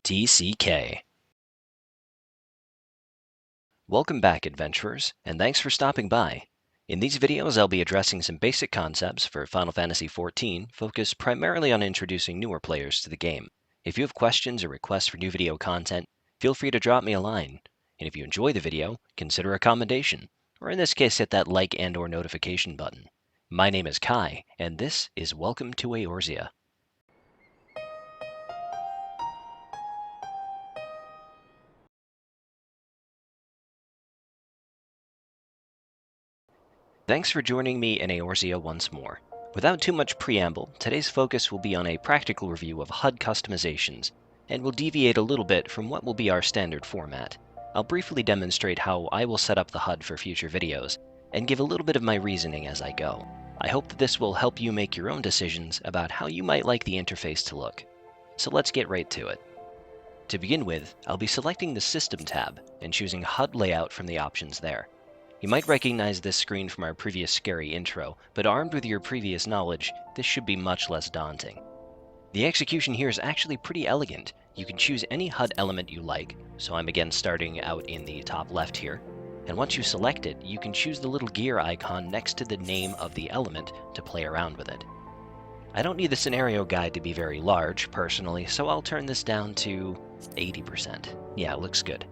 TCK. Welcome back, adventurers, and thanks for stopping by. In these videos, I'll be addressing some basic concepts for Final Fantasy XIV, focused primarily on introducing newer players to the game. If you have questions or requests for new video content, feel free to drop me a line. And if you enjoy the video, consider a commendation, or in this case, hit that like and/or notification button. My name is Kai, and this is Welcome to Eorzea. Thanks for joining me in Eorzea once more. Without too much preamble, today's focus will be on a practical review of HUD customizations, and will deviate a little bit from what will be our standard format. I'll briefly demonstrate how I will set up the HUD for future videos, and give a little bit of my reasoning as I go. I hope that this will help you make your own decisions about how you might like the interface to look. So let's get right to it. To begin with, I'll be selecting the System tab, and choosing HUD Layout from the options there. You might recognize this screen from our previous scary intro, but armed with your previous knowledge, this should be much less daunting. The execution here is actually pretty elegant. You can choose any HUD element you like, so I'm again starting out in the top left here. And once you select it, you can choose the little gear icon next to the name of the element to play around with it. I don't need the scenario guide to be very large, personally, so I'll turn this down to 80%. Yeah, it looks good.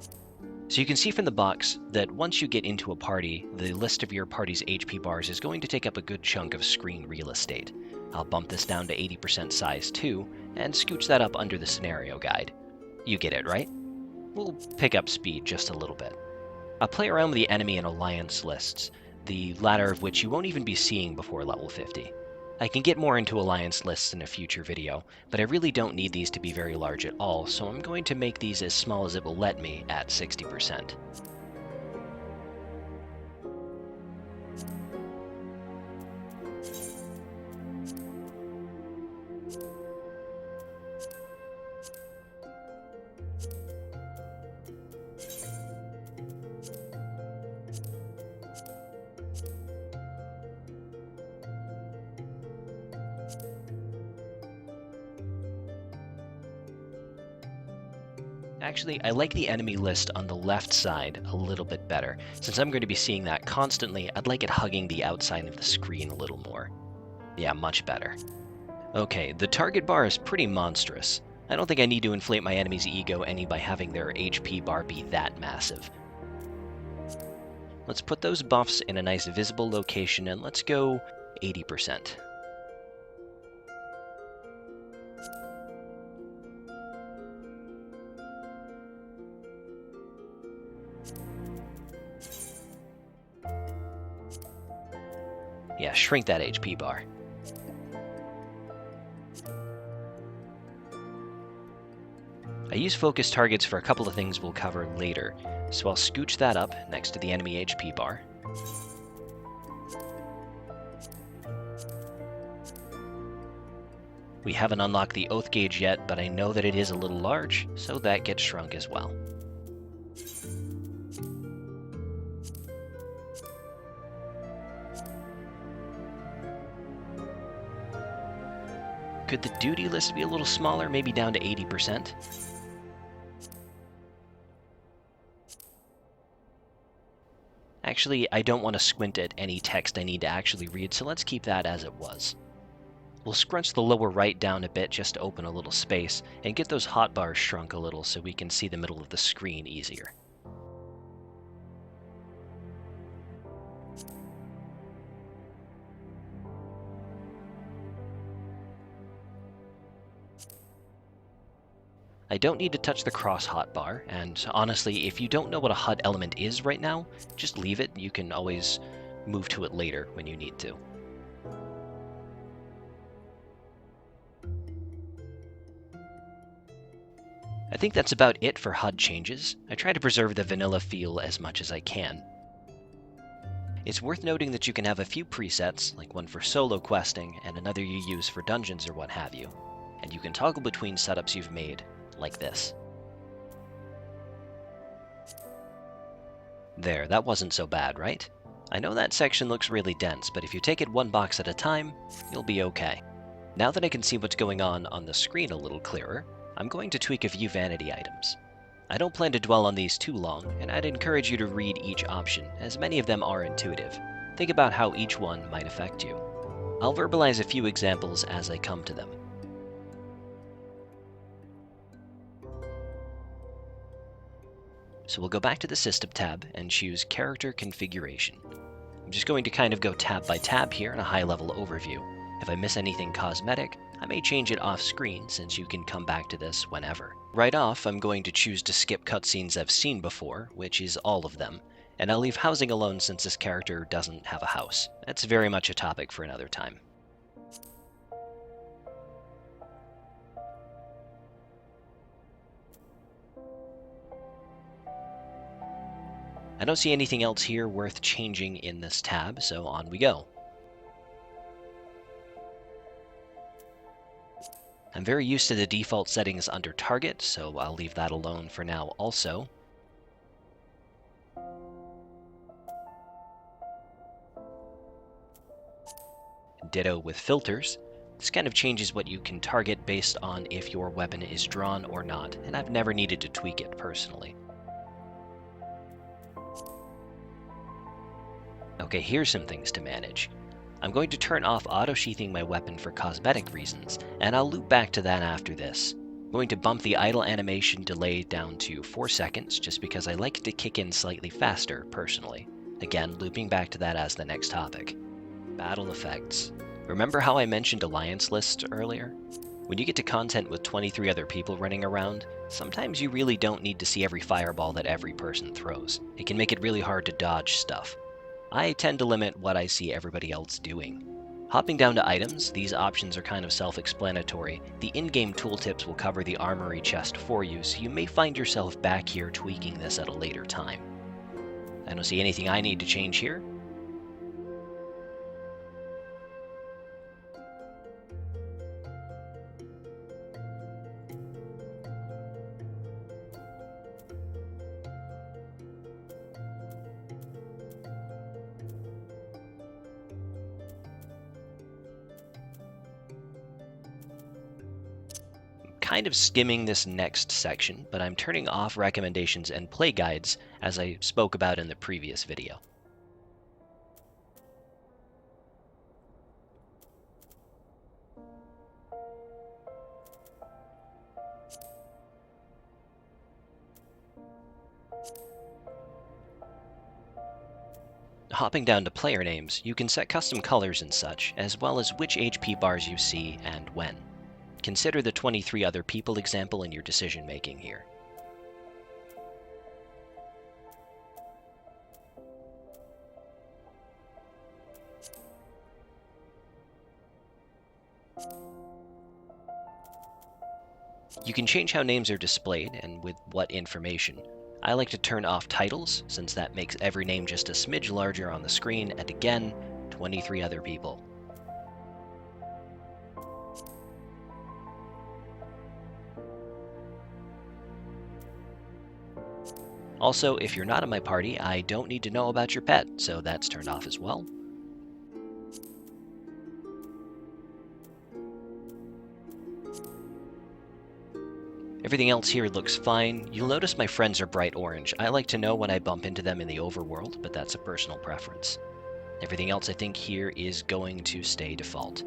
So you can see from the box that once you get into a party, the list of your party's HP bars is going to take up a good chunk of screen real estate. I'll bump this down to 80% size too, and scooch that up under the scenario guide. You get it, right? We'll pick up speed just a little bit. I'll play around with the enemy and alliance lists, the latter of which you won't even be seeing before level 50. I can get more into alliance lists in a future video, but I really don't need these to be very large at all, so I'm going to make these as small as it will let me at 60%. Actually, I like the enemy list on the left side a little bit better. Since I'm going to be seeing that constantly, I'd like it hugging the outside of the screen a little more. Yeah, much better. Okay, the target bar is pretty monstrous. I don't think I need to inflate my enemy's ego any by having their HP bar be that massive. Let's put those buffs in a nice visible location, and let's go 80%. Yeah, shrink that HP bar. I use focus targets for a couple of things we'll cover later, so I'll scooch that up next to the enemy HP bar. We haven't unlocked the oath gauge yet, but I know that it is a little large, so that gets shrunk as well. Could the duty list be a little smaller, maybe down to 80%? Actually, I don't want to squint at any text I need to actually read, so let's keep that as it was. We'll scrunch the lower right down a bit just to open a little space, and get those hotbars shrunk a little so we can see the middle of the screen easier. I don't need to touch the cross hotbar, and honestly, if you don't know what a HUD element is right now, just leave it. You can always move to it later when you need to. I think that's about it for HUD changes. I try to preserve the vanilla feel as much as I can. It's worth noting that you can have a few presets, like one for solo questing and another you use for dungeons or what have you, and you can toggle between setups you've made, like this. There, that wasn't so bad, right? I know that section looks really dense, but if you take it one box at a time, you'll be okay. Now that I can see what's going on the screen a little clearer, I'm going to tweak a few vanity items. I don't plan to dwell on these too long, and I'd encourage you to read each option, as many of them are intuitive. Think about how each one might affect you. I'll verbalize a few examples as I come to them. So we'll go back to the System tab and choose Character Configuration. I'm just going to kind of go tab by tab here in a high-level overview. If I miss anything cosmetic, I may change it off-screen since you can come back to this whenever. Right off, I'm going to choose to skip cutscenes I've seen before, which is all of them, and I'll leave housing alone since this character doesn't have a house. That's very much a topic for another time. I don't see anything else here worth changing in this tab, so on we go. I'm very used to the default settings under Target, so I'll leave that alone for now also. Ditto with filters. This kind of changes what you can target based on if your weapon is drawn or not, and I've never needed to tweak it personally. Okay, here's some things to manage. I'm going to turn off auto-sheathing my weapon for cosmetic reasons, and I'll loop back to that after this. I'm going to bump the idle animation delay down to 4 seconds, just because I like it to kick in slightly faster, personally. Again, looping back to that as the next topic. Battle effects. Remember how I mentioned alliance lists earlier? When you get to content with 23 other people running around, sometimes you really don't need to see every fireball that every person throws. It can make it really hard to dodge stuff. I tend to limit what I see everybody else doing. Hopping down to items, these options are kind of self-explanatory. The in-game tooltips will cover the armory chest for you, so you may find yourself back here tweaking this at a later time. I don't see anything I need to change here. Kind of skimming this next section, but I'm turning off recommendations and play guides as I spoke about in the previous video. Hopping down to player names, you can set custom colors and such, as well as which HP bars you see and when. Consider the 23 other people example in your decision making here. You can change how names are displayed and with what information. I like to turn off titles, since that makes every name just a smidge larger on the screen, and again, 23 other people. Also, if you're not in my party, I don't need to know about your pet, so that's turned off as well. Everything else here looks fine. You'll notice my friends are bright orange. I like to know when I bump into them in the overworld, but that's a personal preference. Everything else I think here is going to stay default.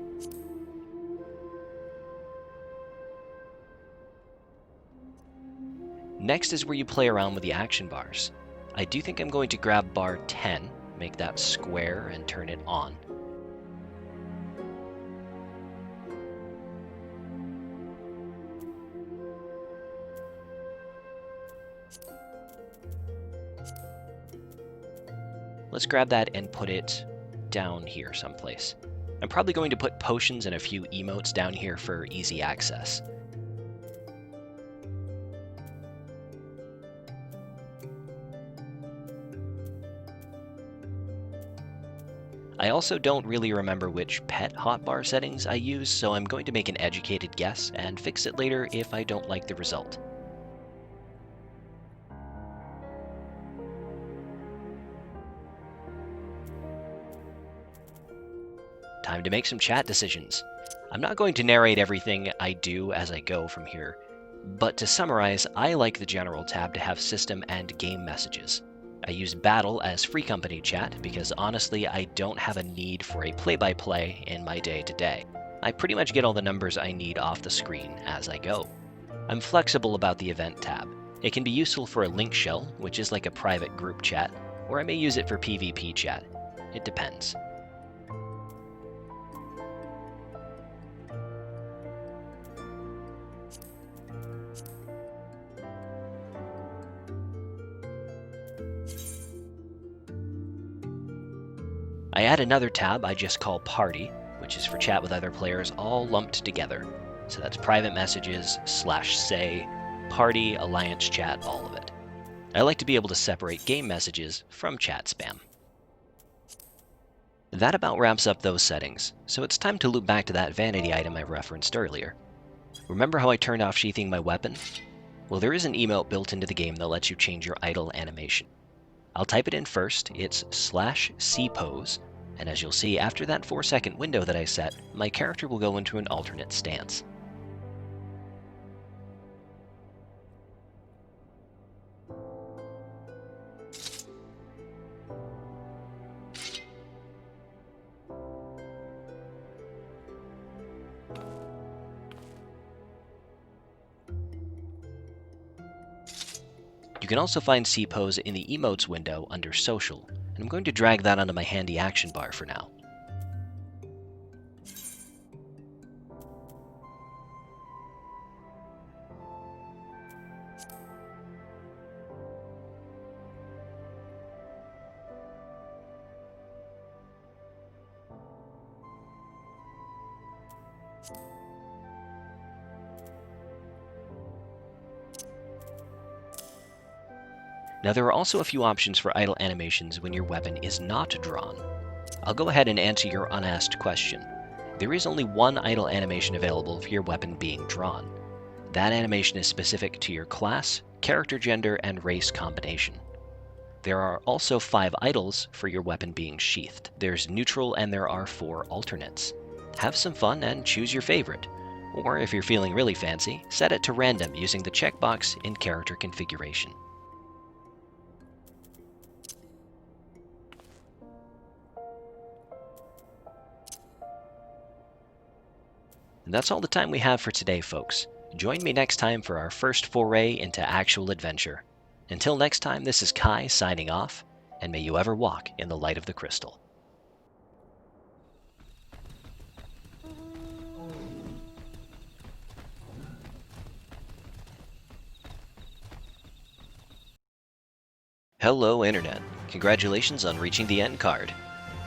Next is where you play around with the action bars. I do think I'm going to grab bar 10, make that square, and turn it on. Let's grab that and put it down here someplace. I'm probably going to put potions and a few emotes down here for easy access. I also don't really remember which pet hotbar settings I use, so I'm going to make an educated guess and fix it later if I don't like the result. Time time to make some chat decisions. I'm not going to narrate everything I do as I go from here, but to summarize, I like the General tab to have system and game messages. I use Battle as free company chat because honestly I don't have a need for a play-by-play in my day-to-day. I pretty much get all the numbers I need off the screen as I go. I'm flexible about the Event tab. It can be useful for a link shell, which is like a private group chat, or I may use it for PvP chat. It depends. I add another tab I just call Party, which is for chat with other players all lumped together. So that's private messages, /say, party, alliance chat, all of it. I like to be able to separate game messages from chat spam. That about wraps up those settings, so it's time to loop back to that vanity item I referenced earlier. Remember how I turned off sheathing my weapon? Well, there is an emote built into the game that lets you change your idle animation. I'll type it in first, it's /cpose, and as you'll see, after that 4-second window that I set, my character will go into an alternate stance. You can also find C-Pose in the Emotes window under Social, and I'm going to drag that onto my handy action bar for now. Now there are also a few options for idle animations when your weapon is not drawn. I'll go ahead and answer your unasked question. There is only one idle animation available for your weapon being drawn. That animation is specific to your class, character gender, and race combination. There are also 5 idles for your weapon being sheathed. There's neutral and there are 4 alternates. Have some fun and choose your favorite. Or if you're feeling really fancy, set it to random using the checkbox in character configuration. And that's all the time we have for today, folks. Join me next time for our first foray into actual adventure. Until next time, this is Kai signing off, and may you ever walk in the light of the crystal. Hello, Internet. Congratulations on reaching the end card.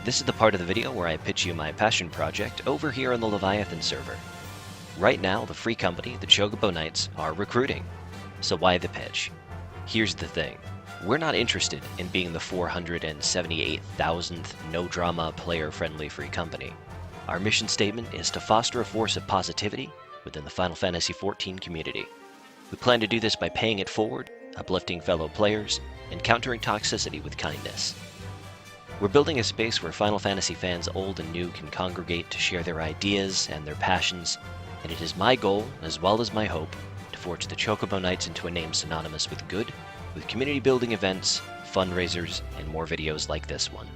This is the part of the video where I pitch you my passion project over here on the Leviathan server. Right now, the free company, the Chocobo Knights, are recruiting. So why the pitch? Here's the thing. We're not interested in being the 478,000th no-drama, player-friendly free company. Our mission statement is to foster a force of positivity within the Final Fantasy XIV community. We plan to do this by paying it forward, uplifting fellow players, and countering toxicity with kindness. We're building a space where Final Fantasy fans old and new can congregate to share their ideas and their passions, and it is my goal, as well as my hope, to forge the Chocobo Knights into a name synonymous with good, with community-building events, fundraisers, and more videos like this one.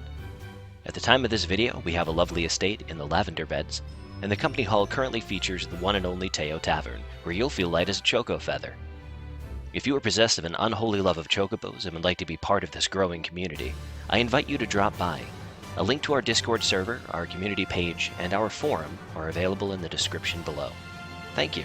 At the time of this video, we have a lovely estate in the Lavender Beds, and the company hall currently features the one and only Teo Tavern, where you'll feel light as a choco feather. If you are possessed of an unholy love of chocobos and would like to be part of this growing community, I invite you to drop by. A link to our Discord server, our community page, and our forum are available in the description below. Thank you.